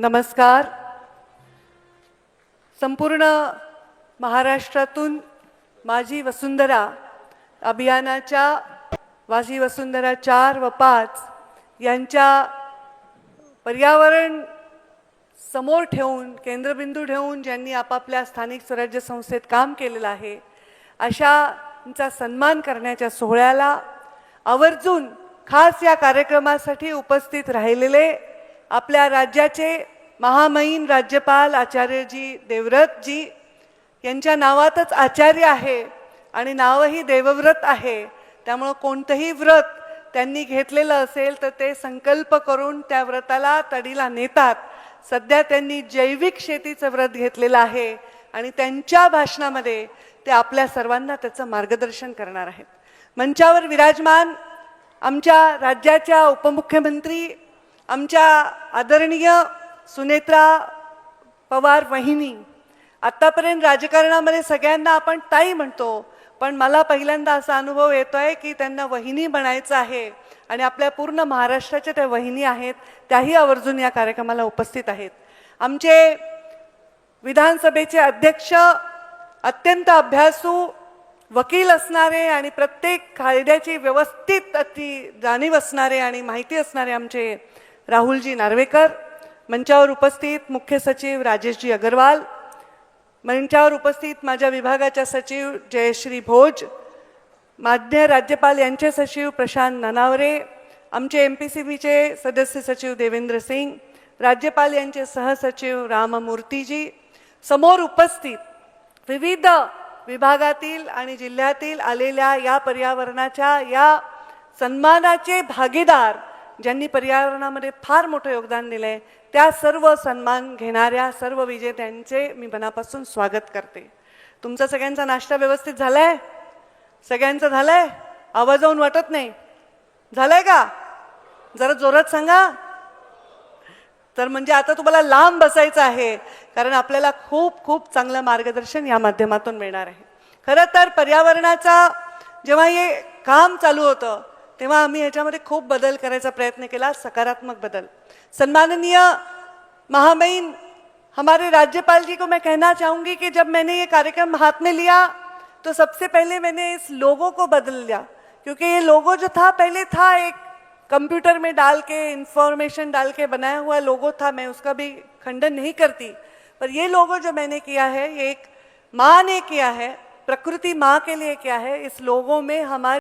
नमस्कार. संपूर्ण महाराष्ट्रातून माझी वसुंधरा अभियानाच्या माझी वसुंधरा 4 व 5 यांच्या पर्यावरण समोर ठेवून केंद्रबिंदू ठेवून ज्यांनी आपापल्या स्थानिक स्वराज्य संस्थेत काम केलेलं आहे अशांचा सन्मान करण्याच्या सोहळ्याला आवर्जून खास या कार्यक्रमासाठी उपस्थित राहिलेले आपल्या राज्याचे महामहिम राज्यपाल आचार्यजी देवव्रतजी यांच्या नावातच आचार्य आहे आणि नावही देवव्रत आहे, त्यामुळे कोणतंही व्रत त्यांनी घेतलेलं असेल तर ते संकल्प करून त्या व्रताला तडीला नेतात. सध्या त्यांनी जैविक शेतीचं व्रत घेतलेलं आहे आणि त्यांच्या भाषणामध्ये ते आपल्या सर्वांना त्याचं मार्गदर्शन करणार आहेत. मंचावर विराजमान आमच्या राज्याच्या उपमुख्यमंत्री आमच्या आदरणीय सुनेत्रा पवार वहिनी, आत्तापर्यंत राजकारणामध्ये सगळ्यांना आपण ताई म्हणतो, पण मला पहिल्यांदा असा अनुभव येतोय की त्यांना वहिनी बनायचं आहे आणि आपल्या पूर्ण महाराष्ट्राच्या त्या वहिनी आहेत, त्याही आवर्जून या कार्यक्रमाला उपस्थित आहेत. आमचे विधानसभेचे अध्यक्ष अत्यंत अभ्यासू वकील असणारे आणि प्रत्येक कायद्याची व्यवस्थित अति जाणीव असणारे आणि माहिती असणारे आमचे राहुलजी नार्वेकर, मंचावर उपस्थित मुख्य सचिव राजेशजी अग्रवाल, मंचावर उपस्थित माझ्या विभागाच्या सचिव जयश्री भोज, मान्य राज्यपाल यांचे सचिव प्रशांत ननावरे, आमचे MPCBचे सदस्य सचिव देवेंद्र सिंग, राज्यपाल यांचे सहसचिव राममूर्तीजी, समोर उपस्थित विविध विभागातील आणि जिल्ह्यातील आलेल्या या पर्यावरणाच्या या सन्मानाचे भागीदार ज्यांनी पर्यावरणामध्ये फार मोठं योगदान दिले, त्या सर्व सन्मान घेणाऱ्या सर्व विजेत्यांचे मी मनापासून स्वागत करते. तुमचा सगळ्यांचा नाश्ता व्यवस्थित झालाय? सगळ्यांचं झालंय? आवाजावून वाटत नाही झालंय का? जरा जोरात सांगा. तर म्हणजे आता तुम्हाला लांब बसायचं आहे, कारण आपल्याला खूप खूप चांगलं मार्गदर्शन या माध्यमातून मिळणार आहे. खरं तर पर्यावरणाचा जेव्हा हे काम चालू होतं तेव्हा आम्ही ह्याच्यामध्ये खूप बदल करायचा प्रयत्न केला, सकारात्मक बदल. सम्माननीय महामहिम हमारे राज्यपाल जी को मैं कहना चाहूँगी कि जब मैंने ये कार्यक्रम हाथ में लिया तो सबसे पहले मैंने इस लोगो को बदल लिया, क्योंकि ये लोगो जो था पहले था एक कंप्यूटर में डाल के इंफॉर्मेशन डाल के बनाया हुआ लोगो था, मैं उसका भी खंडन नहीं करती, पर ये लोगो जो मैंने किया है ये एक माँ ने किया है, प्रकृति माँ के लिए किया है. इस लोगों में हमारे